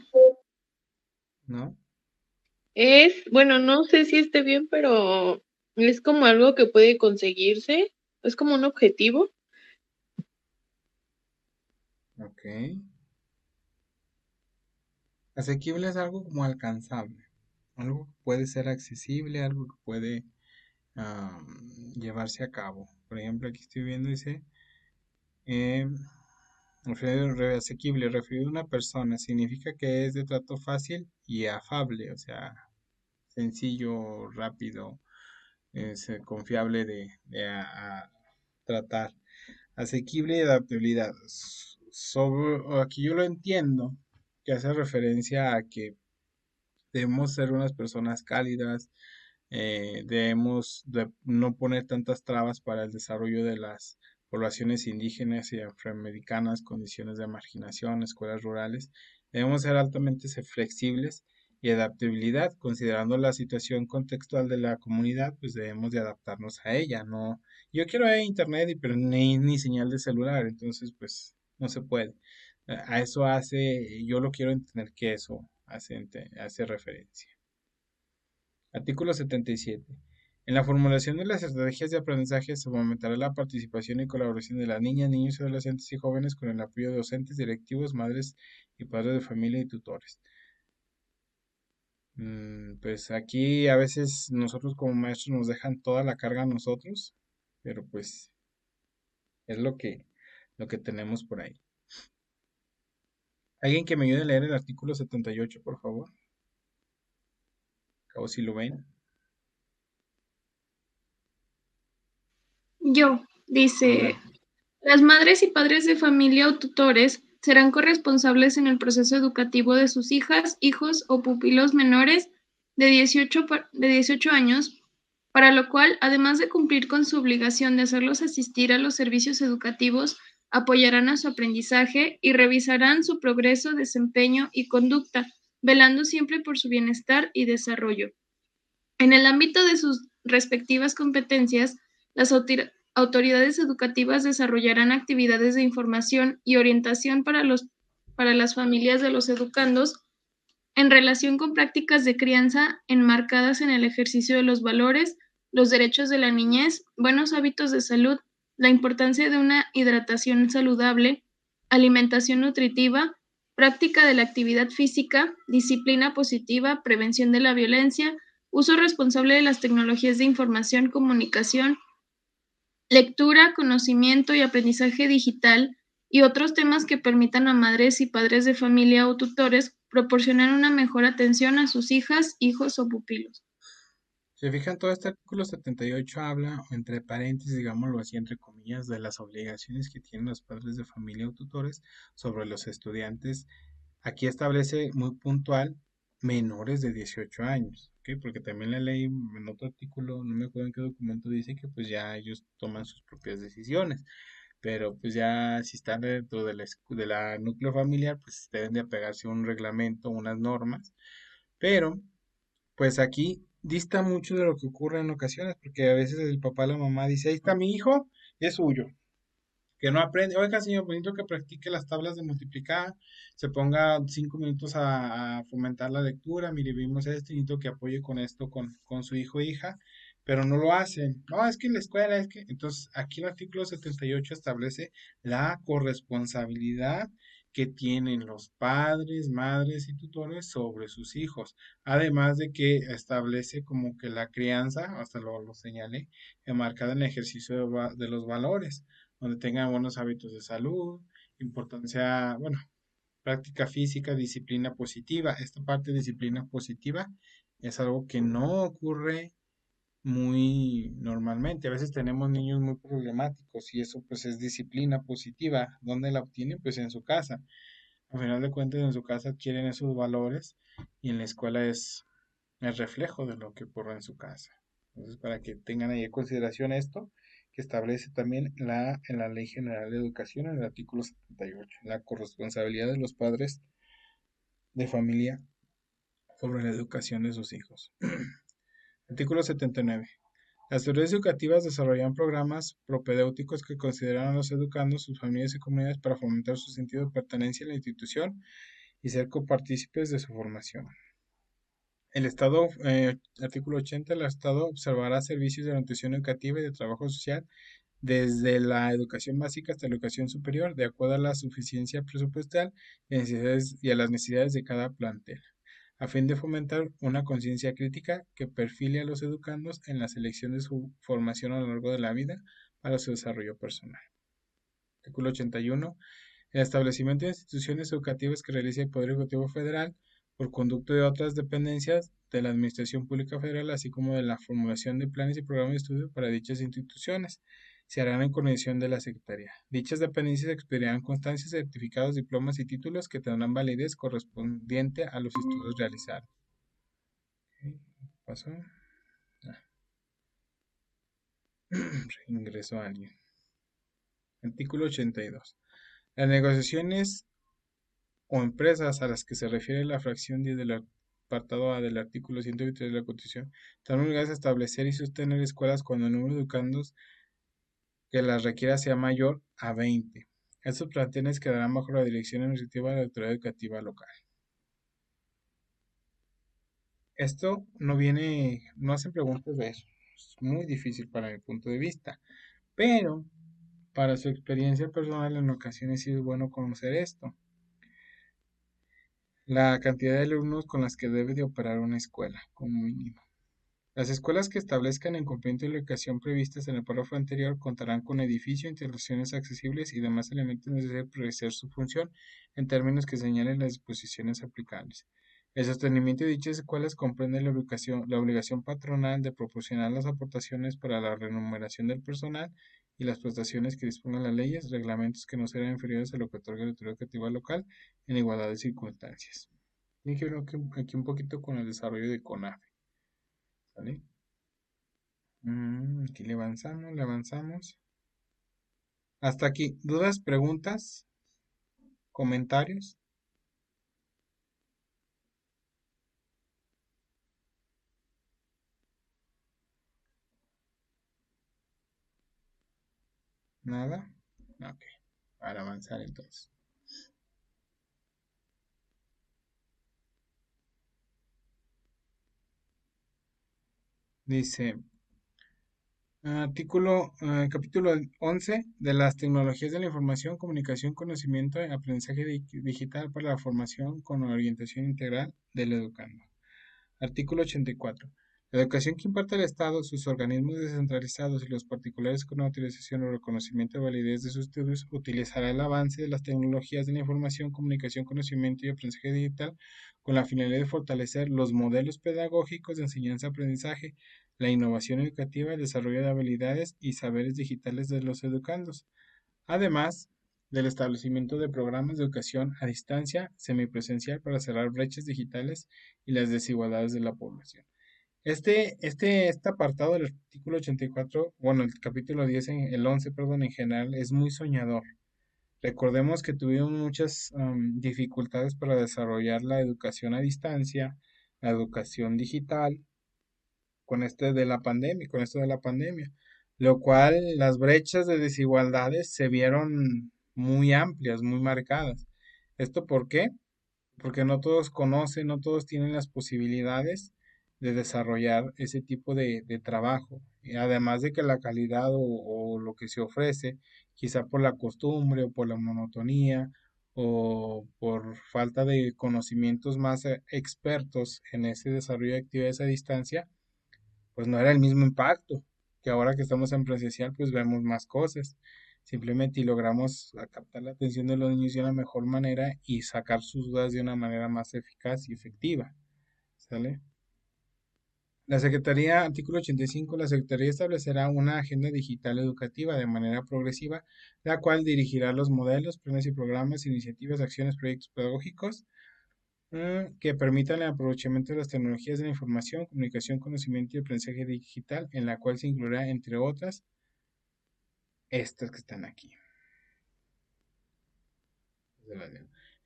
¿No? Bueno, no sé si esté bien, pero es como algo que puede conseguirse, es como un objetivo. Ok. Asequible es algo como alcanzable, algo que puede ser accesible, algo que puede llevarse a cabo. Por ejemplo, aquí estoy viendo, dice, eh, asequible, referido a una persona, significa que es de trato fácil y afable, o sea, sencillo, rápido, es confiable a tratar. Asequible y adaptabilidad. Aquí yo lo entiendo, que hace referencia a que debemos ser unas personas cálidas, debemos de no poner tantas trabas para el desarrollo de las poblaciones indígenas y afroamericanas, condiciones de marginación, escuelas rurales. Debemos ser altamente flexibles y adaptabilidad, considerando la situación contextual de la comunidad, pues debemos de adaptarnos a ella, ¿no? Yo quiero internet, pero ni señal de celular, entonces pues no se puede. A eso hace, yo lo quiero entender que eso hace referencia. Artículo 77. En la formulación de las estrategias de aprendizaje se fomentará la participación y colaboración de las niñas, niños, adolescentes y jóvenes con el apoyo de docentes, directivos, madres y padres de familia y tutores. Pues aquí a veces nosotros como maestros nos dejan toda la carga a nosotros, pero pues es lo que tenemos por ahí. ¿Alguien que me ayude a leer el artículo 78, por favor? O si lo ven. Yo, dice, Adelante. las madres y padres de familia o tutores serán corresponsables en el proceso educativo de sus hijas, hijos o pupilos menores de 18 años, para lo cual, además de cumplir con su obligación de hacerlos asistir a los servicios educativos, apoyarán a su aprendizaje y revisarán su progreso, desempeño y conducta, velando siempre por su bienestar y desarrollo. En el ámbito de sus respectivas competencias, las autoridades educativas desarrollarán actividades de información y orientación para las familias de los educandos en relación con prácticas de crianza enmarcadas en el ejercicio de los valores, los derechos de la niñez, buenos hábitos de salud, la importancia de una hidratación saludable, alimentación nutritiva, práctica de la actividad física, disciplina positiva, prevención de la violencia, uso responsable de las tecnologías de información, comunicación, lectura, conocimiento y aprendizaje digital y otros temas que permitan a madres y padres de familia o tutores proporcionar una mejor atención a sus hijas, hijos o pupilos. Se fijan, todo este artículo 78 habla, entre paréntesis, digámoslo así, entre comillas, de las obligaciones que tienen los padres de familia o tutores sobre los estudiantes. Aquí establece muy puntual menores de 18 años, ¿ok? Porque también la ley en otro artículo, no me acuerdo en qué documento dice que pues ya ellos toman sus propias decisiones, pero pues ya si están dentro de la núcleo familiar, pues deben de apegarse a un reglamento, unas normas, pero pues aquí dista mucho de lo que ocurre en ocasiones, porque a veces el papá o la mamá dice, ahí está mi hijo, es suyo, que no aprende, oiga señor, bonito que practique las tablas de multiplicar, se ponga 5 minutos a fomentar la lectura, mire, vimos esto, necesito que apoye con esto con su hijo o hija, pero no lo hacen. No, es que en la escuela, es que... Entonces, aquí el artículo 78 establece la corresponsabilidad que tienen los padres, madres y tutores sobre sus hijos. Además de que establece como que la crianza, hasta lo señalé, enmarcada en el ejercicio de los valores donde tengan buenos hábitos de salud, importancia, bueno, práctica física, disciplina positiva. Esta parte de disciplina positiva es algo que no ocurre muy normalmente. A veces tenemos niños muy problemáticos y eso pues es disciplina positiva. ¿Dónde la obtienen? Pues en su casa. Al final de cuentas en su casa adquieren esos valores y en la escuela es el reflejo de lo que ocurre en su casa. Entonces, para que tengan ahí en consideración esto, que establece también en la Ley General de Educación, en el artículo 78, la corresponsabilidad de los padres de familia sobre la educación de sus hijos. Artículo 79. Las autoridades educativas desarrollan programas propedéuticos que consideran a los educandos, sus familias y comunidades para fomentar su sentido de pertenencia en la institución y ser copartícipes de su formación. El Estado, artículo 80, el Estado observará servicios de nutrición educativa y de trabajo social desde la educación básica hasta la educación superior, de acuerdo a la suficiencia presupuestal y a las necesidades de cada plantel, a fin de fomentar una conciencia crítica que perfile a los educandos en la selección de su formación a lo largo de la vida para su desarrollo personal. Artículo 81. El establecimiento de instituciones educativas que realice el Poder Ejecutivo Federal por conducto de otras dependencias de la Administración Pública Federal, así como de la formulación de planes y programas de estudio para dichas instituciones, se harán en coordinación de la Secretaría. Dichas dependencias expedirán constancias, certificados, diplomas y títulos que tendrán validez correspondiente a los estudios realizados. Ok, ¿pasó? Ah, ingresó alguien. Artículo 82. Las negociaciones o empresas a las que se refiere la fracción 10 del apartado A del artículo 123 de la Constitución están obligadas a establecer y sostener escuelas cuando el número de educandos que las requiera sea mayor a 20. Estos planteles quedarán bajo la dirección administrativa de la autoridad educativa local. Esto no hacen preguntas de eso. Es muy difícil para mi punto de vista, pero para su experiencia personal en ocasiones sí es bueno conocer esto. La cantidad de alumnos con las que debe de operar una escuela, como mínimo. Las escuelas que establezcan el cumplimiento de la educación previstas en el párrafo anterior contarán con edificio, instalaciones accesibles y demás elementos necesarios para ejercer su función en términos que señalen las disposiciones aplicables. El sostenimiento de dichas escuelas comprende la obligación patronal de proporcionar las aportaciones para la remuneración del personal y las prestaciones que dispongan las leyes, reglamentos que no serán inferiores a lo que otorga la autoridad educativa local en igualdad de circunstancias. Tiene que ver aquí un poquito con el desarrollo de CONAFE, ¿vale? Aquí le avanzamos, le avanzamos. Hasta aquí. ¿Dudas, preguntas, comentarios? ¿Nada? Ok. Para avanzar entonces. Dice, capítulo 11 de las tecnologías de la información, comunicación, conocimiento y aprendizaje digital para la formación con orientación integral del educando. Artículo 84. La educación que imparte el Estado, sus organismos descentralizados y los particulares con autorización o reconocimiento de validez de sus estudios utilizará el avance de las tecnologías de la información, comunicación, conocimiento y aprendizaje digital con la finalidad de fortalecer los modelos pedagógicos de enseñanza-aprendizaje, la innovación educativa, el desarrollo de habilidades y saberes digitales de los educandos, además del establecimiento de programas de educación a distancia semipresencial para cerrar brechas digitales y las desigualdades de la población. Este apartado del artículo 84, bueno, el capítulo 10, el 11, perdón, en general, es muy soñador. Recordemos que tuvimos muchas dificultades para desarrollar la educación a distancia, la educación digital, con esto de la pandemia, lo cual las brechas de desigualdades se vieron muy amplias, muy marcadas. ¿Esto por qué? Porque no todos conocen, no todos tienen las posibilidades de desarrollar ese tipo de trabajo. Y además de que la calidad o lo que se ofrece, quizá por la costumbre o por la monotonía o por falta de conocimientos más expertos en ese desarrollo de actividades a distancia, pues no era el mismo impacto que ahora que estamos en presencial, pues vemos más cosas. Simplemente y logramos captar la atención de los niños de una mejor manera y sacar sus dudas de una manera más eficaz y efectiva. ¿Sale? La Secretaría, artículo 85, la Secretaría establecerá una agenda digital educativa de manera progresiva, la cual dirigirá los modelos, planes y programas, iniciativas, acciones, proyectos pedagógicos que permitan el aprovechamiento de las tecnologías de la información, comunicación, conocimiento y aprendizaje digital, en la cual se incluirá, entre otras, estas que están aquí.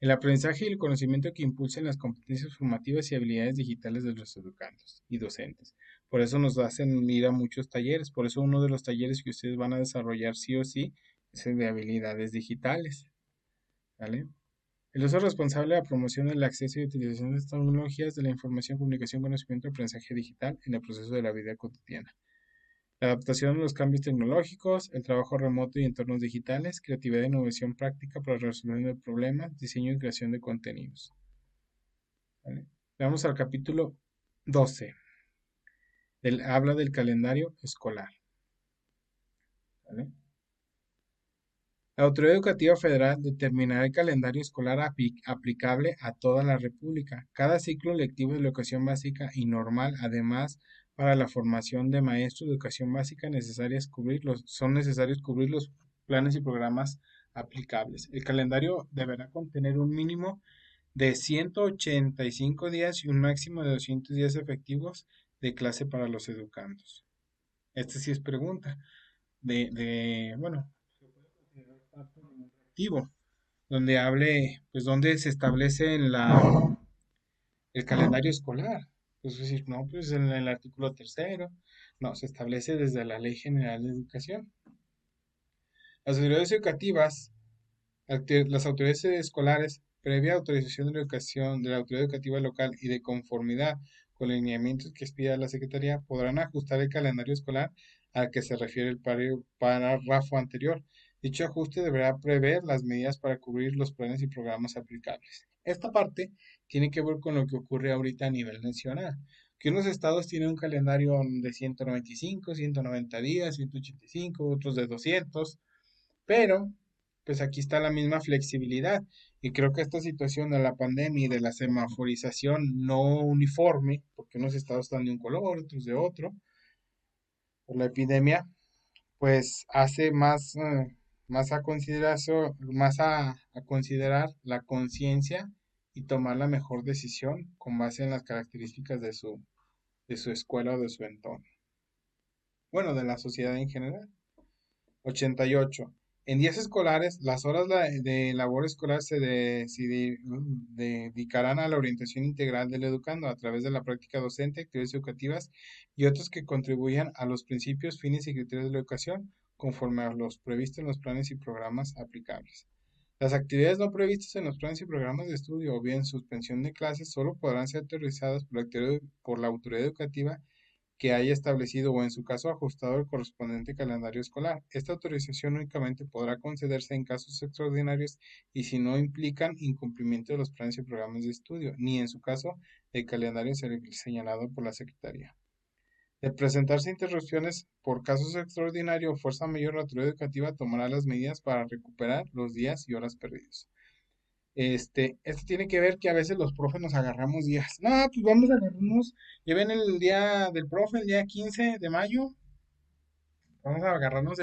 El aprendizaje y el conocimiento que impulsen las competencias formativas y habilidades digitales de los educandos y docentes. Por eso nos hacen ir a muchos talleres. Por eso uno de los talleres que ustedes van a desarrollar sí o sí es el de habilidades digitales. ¿Vale? El uso responsable de la promoción del acceso y utilización de estas tecnologías de la información, comunicación, conocimiento y aprendizaje digital en el proceso de la vida cotidiana. La adaptación a los cambios tecnológicos, el trabajo remoto y entornos digitales, creatividad e innovación práctica para la resolución de problemas, diseño y creación de contenidos. ¿Vale? Vamos al capítulo 12. Habla del calendario escolar. ¿Vale? La Autoridad Educativa Federal determinará el calendario escolar aplicable a toda la República. Cada ciclo lectivo de la educación básica y normal, además, para la formación de maestros de educación básica son necesarios cubrir los planes y programas aplicables. El calendario deberá contener un mínimo de 185 días y un máximo de 200 días efectivos de clase para los educandos. Este sí es pregunta bueno, activo, donde pues donde se establece el calendario escolar. Pues decir, no, pues en el artículo tercero, no, se establece desde la Ley General de Educación. Las autoridades educativas, las autoridades escolares, previa autorización de la educación de la autoridad educativa local y de conformidad con los lineamientos que expida la Secretaría, podrán ajustar el calendario escolar al que se refiere el párrafo anterior. Dicho ajuste deberá prever las medidas para cubrir los planes y programas aplicables. Esta parte tiene que ver con lo que ocurre ahorita a nivel nacional, que unos estados tienen un calendario de 195, 190 días, 185, otros de 200, pero pues aquí está la misma flexibilidad. Y creo que esta situación de la pandemia y de la semaforización no uniforme, porque unos estados están de un color, otros de otro, por la epidemia, pues hace más a consideración, a considerar la conciencia y tomar la mejor decisión con base en las características de su escuela o de su entorno. Bueno, de la sociedad en general. 88. En días escolares, las horas de labor escolar dedicarán a la orientación integral del educando a través de la práctica docente, actividades educativas y otros que contribuyan a los principios, fines y criterios de la educación conforme a los previstos en los planes y programas aplicables. Las actividades no previstas en los planes y programas de estudio o bien suspensión de clases solo podrán ser autorizadas por la autoridad educativa que haya establecido o en su caso ajustado el correspondiente calendario escolar. Esta autorización únicamente podrá concederse en casos extraordinarios y si no implican incumplimiento de los planes y programas de estudio, ni en su caso el calendario señalado por la Secretaría. De presentarse interrupciones por casos extraordinarios o fuerza mayor, la autoridad educativa tomará las medidas para recuperar los días y horas perdidos. Esto tiene que ver que a veces los profes nos agarramos días. No, pues vamos a agarrarnos. Lleven el día del profe, el día 15 de mayo. Vamos a agarrarnos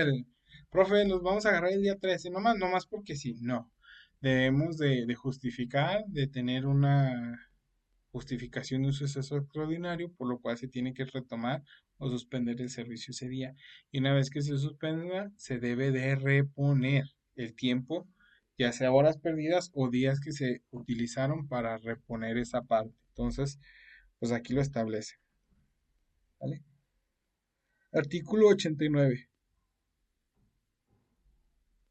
profe, nos vamos a agarrar el día 13. No más porque sí, no. Debemos de justificar, de tener una justificación de un suceso extraordinario, por lo cual se tiene que retomar o suspender el servicio ese día. Y una vez que se suspenda, se debe de reponer el tiempo, ya sea horas perdidas o días que se utilizaron para reponer esa parte. Entonces, pues aquí lo establece. ¿Vale? Artículo 89.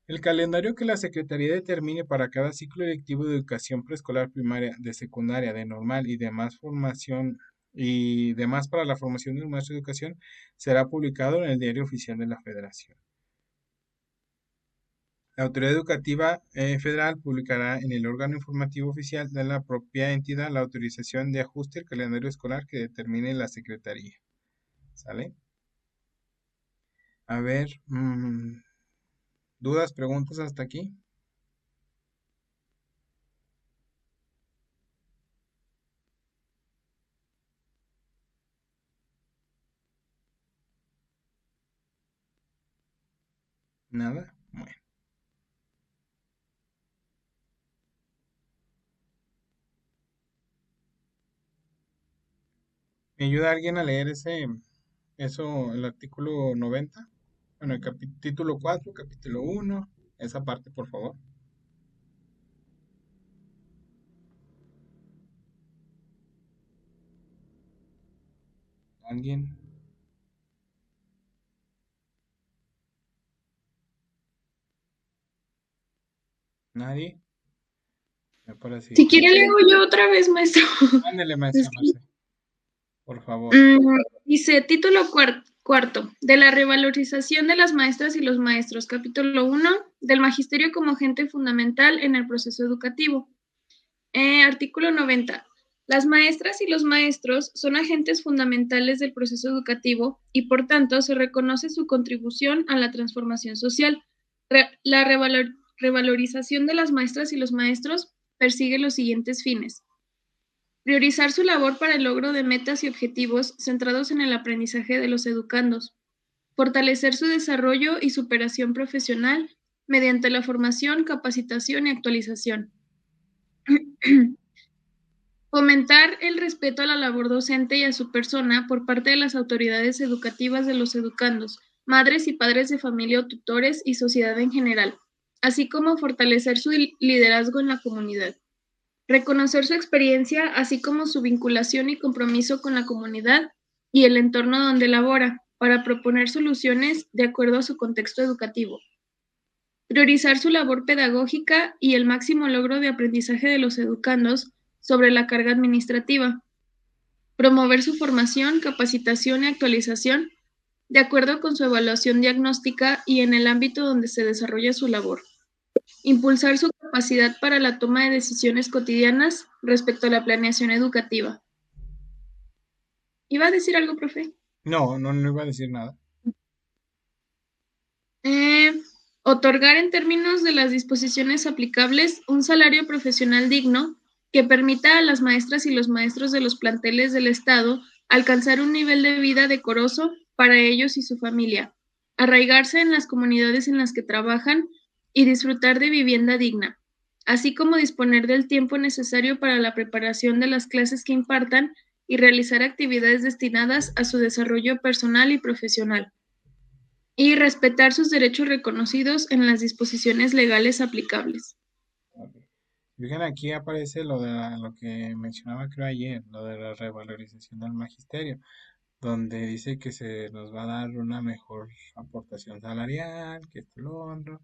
El calendario que la Secretaría determine para cada ciclo lectivo de educación preescolar, primaria, de secundaria, de normal y demás formación y demás para la formación del maestro de educación será publicado en el Diario Oficial de la Federación. La Autoridad Educativa Federal publicará en el órgano informativo oficial de la propia entidad la autorización de ajuste al calendario escolar que determine la Secretaría. ¿Sale? A ver, ¿dudas, preguntas hasta aquí? ¿Nada? Bueno. ¿Me ayuda alguien a leer el artículo 90? Bueno, el título 4, capítulo 1, esa parte, por favor. ¿Alguien? ¿Nadie? Me parece. Si quiere, leo yo otra vez, maestro. Ándale, maestra Marce, por favor. Dice, título Cuarto, de la revalorización de las maestras y los maestros. Capítulo 1, del magisterio como agente fundamental en el proceso educativo. Artículo 90. Las maestras y los maestros son agentes fundamentales del proceso educativo y, por tanto, se reconoce su contribución a la transformación social. La revalorización de las maestras y los maestros persigue los siguientes fines. Priorizar su labor para el logro de metas y objetivos centrados en el aprendizaje de los educandos. Fortalecer su desarrollo y superación profesional mediante la formación, capacitación y actualización. Fomentar el respeto a la labor docente y a su persona por parte de las autoridades educativas de los educandos, madres y padres de familia o tutores y sociedad en general, así como fortalecer su liderazgo en la comunidad. Reconocer su experiencia, así como su vinculación y compromiso con la comunidad y el entorno donde labora, para proponer soluciones de acuerdo a su contexto educativo. Priorizar su labor pedagógica y el máximo logro de aprendizaje de los educandos sobre la carga administrativa. Promover su formación, capacitación y actualización de acuerdo con su evaluación diagnóstica y en el ámbito donde se desarrolla su labor. Impulsar su capacidad para la toma de decisiones cotidianas respecto a la planeación educativa. ¿Iba a decir algo, profe? No iba a decir nada. Otorgar en términos de las disposiciones aplicables un salario profesional digno que permita a las maestras y los maestros de los planteles del Estado alcanzar un nivel de vida decoroso para ellos y su familia, arraigarse en las comunidades en las que trabajan y disfrutar de vivienda digna, así como disponer del tiempo necesario para la preparación de las clases que impartan y realizar actividades destinadas a su desarrollo personal y profesional. Y respetar sus derechos reconocidos en las disposiciones legales aplicables. Fíjense, aquí aparece lo que mencionaba creo ayer, lo de la revalorización del magisterio, donde dice que se nos va a dar una mejor aportación salarial, que esto y lo otro,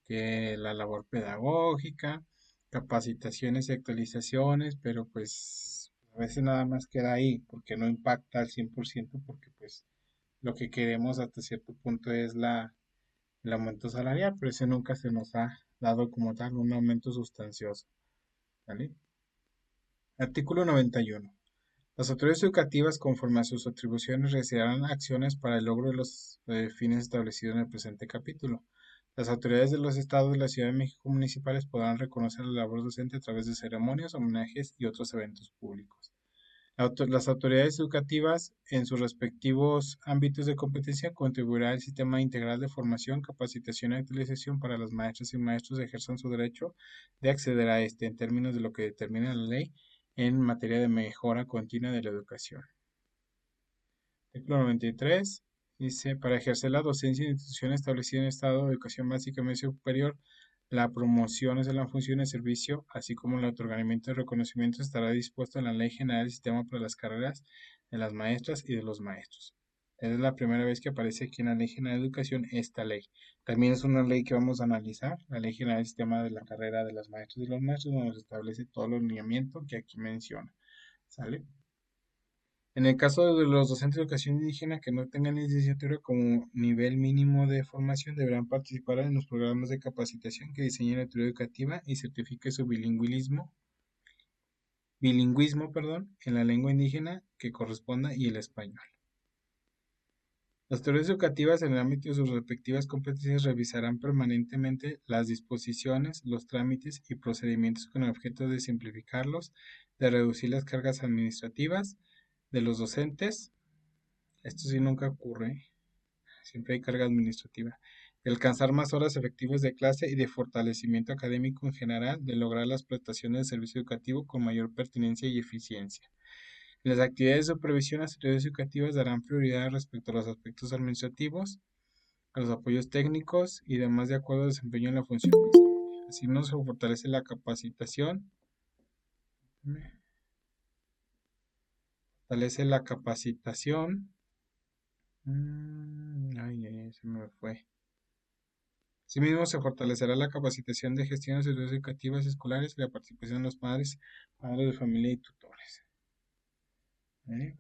que la labor pedagógica, capacitaciones y actualizaciones, pero pues a veces nada más queda ahí, porque no impacta al 100%, porque pues lo que queremos hasta cierto punto es el aumento salarial, pero ese nunca se nos ha dado como tal un aumento sustancioso, ¿vale? Artículo 91. Las autoridades educativas, conforme a sus atribuciones, realizarán acciones para el logro de los fines establecidos en el presente capítulo. Las autoridades de los estados de la Ciudad de México municipales podrán reconocer la labor docente a través de ceremonias, homenajes y otros eventos públicos. Las autoridades educativas, en sus respectivos ámbitos de competencia, contribuirán al sistema integral de formación, capacitación y actualización para las maestras y maestros que ejerzan su derecho de acceder a este en términos de lo que determina la ley en materia de mejora continua de la educación. Artículo 93 dice, para ejercer la docencia en instituciones establecidas en estado de educación básica y medio superior, la promoción de la función de servicio, así como el otorgamiento de reconocimientos, estará dispuesto en la Ley General del Sistema para las carreras de las maestras y de los maestros. Es la primera vez que aparece aquí en la Ley General de Educación esta ley. También es una ley que vamos a analizar, la Ley General del Sistema de la carrera de las maestras y los maestros, donde nos establece todo el lineamiento que aquí menciona. ¿Sale? En el caso de los docentes de educación indígena que no tengan licenciatura como nivel mínimo de formación, deberán participar en los programas de capacitación que diseñe la autoridad educativa y certifique su bilingüismo, en la lengua indígena que corresponda y el español. Las autoridades educativas en el ámbito de sus respectivas competencias revisarán permanentemente las disposiciones, los trámites y procedimientos con el objeto de simplificarlos, de reducir las cargas administrativas de los docentes. Esto sí nunca ocurre, siempre hay carga administrativa. De alcanzar más horas efectivas de clase y de fortalecimiento académico en general, de lograr las prestaciones de servicio educativo con mayor pertinencia y eficiencia. En las actividades de supervisión, las autoridades educativas darán prioridad respecto a los aspectos administrativos, a los apoyos técnicos y demás de acuerdo al desempeño en la función misma. Así no se fortalece la capacitación, se me fue. Asimismo, se fortalecerá la capacitación de gestión de servicios educativos escolares y la participación de los padres de familia y tutores. ¿Vale?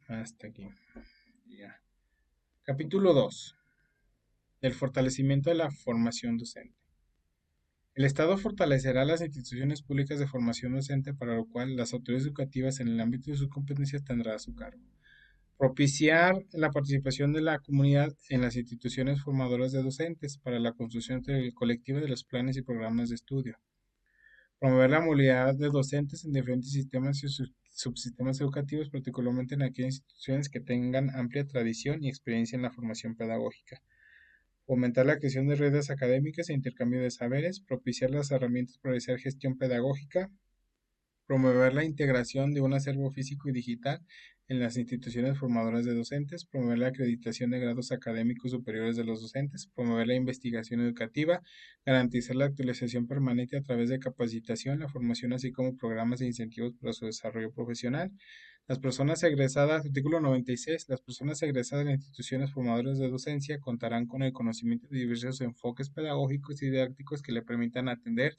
Hasta aquí. Ya. Capítulo 2. El fortalecimiento de la formación docente. El Estado fortalecerá las instituciones públicas de formación docente, para lo cual las autoridades educativas en el ámbito de sus competencias tendrán a su cargo. Propiciar la participación de la comunidad en las instituciones formadoras de docentes para la construcción colectiva de los planes y programas de estudio. Promover la movilidad de docentes en diferentes sistemas y subsistemas educativos, particularmente en aquellas instituciones que tengan amplia tradición y experiencia en la formación pedagógica. Fomentar la creación de redes académicas e intercambio de saberes, propiciar las herramientas para realizar gestión pedagógica, promover la integración de un acervo físico y digital en las instituciones formadoras de docentes, promover la acreditación de grados académicos superiores de los docentes, promover la investigación educativa, garantizar la actualización permanente a través de capacitación, la formación, así como programas e incentivos para su desarrollo profesional. Las personas egresadas, artículo 96, las personas egresadas de instituciones formadoras de docencia contarán con el conocimiento de diversos enfoques pedagógicos y didácticos que le permitan atender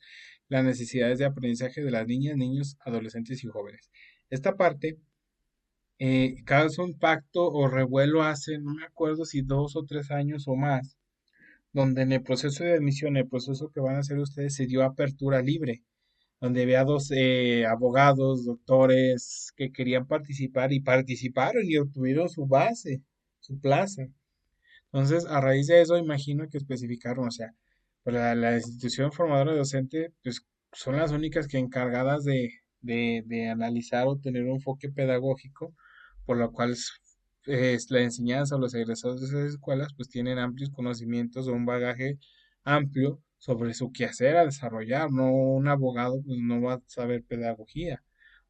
las necesidades de aprendizaje de las niñas, niños, adolescentes y jóvenes. Esta parte causa un pacto o revuelo hace, no me acuerdo si 2 o 3 años o más, donde en el proceso de admisión, el proceso que van a hacer ustedes, se dio apertura libre, donde había dos abogados, doctores que querían participar y participaron y obtuvieron su base, su plaza. Entonces, a raíz de eso, imagino que especificaron, o sea, pues la institución formadora docente, pues son las únicas que encargadas de analizar o tener un enfoque pedagógico, por lo cual es la enseñanza o los egresados de esas escuelas, pues tienen amplios conocimientos o un bagaje amplio sobre su quehacer a desarrollar. No un abogado, pues no va a saber pedagogía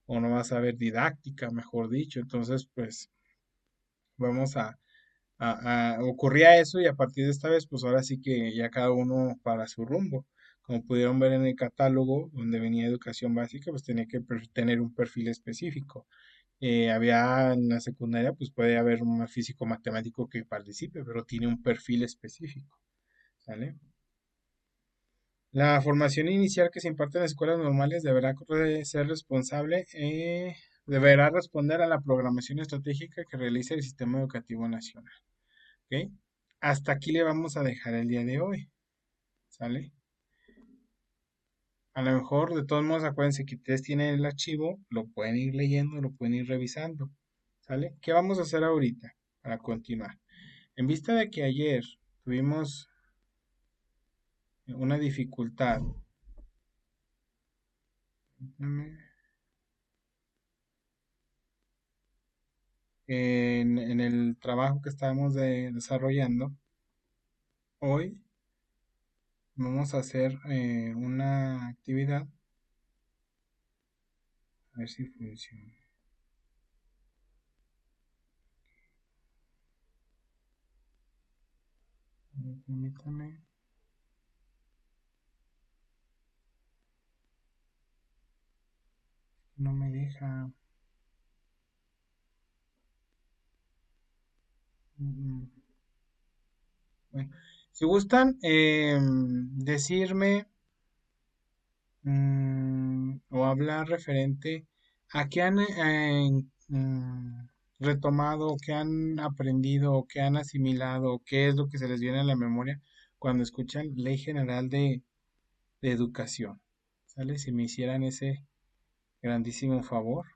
o no va a saber didáctica, mejor dicho. Entonces, pues vamos ocurría eso y a partir de esta vez, pues ahora sí que ya cada uno para su rumbo. Como pudieron ver en el catálogo donde venía educación básica, pues tenía que tener un perfil específico. Había en la secundaria, pues puede haber un físico matemático que participe, pero tiene un perfil específico, ¿sale? La formación inicial que se imparte en las escuelas normales ser responsable, deberá responder a la programación estratégica que realiza el Sistema Educativo Nacional. ¿Ok? Hasta aquí le vamos a dejar el día de hoy, ¿sale? A lo mejor, de todos modos, acuérdense que ustedes tienen el archivo, lo pueden ir leyendo, lo pueden ir revisando, ¿sale? ¿Qué vamos a hacer ahorita para continuar? En vista de que ayer tuvimos una dificultad en el trabajo que estábamos desarrollando, hoy vamos a hacer una actividad, a ver si funciona. Permítame. No me deja. Mm, Bueno, si gustan decirme o hablar referente a qué han retomado, qué han aprendido, o qué han asimilado, o qué es lo que se les viene a la memoria cuando escuchan Ley General de Educación. ¿Sale? Si me hicieran ese grandísimo favor.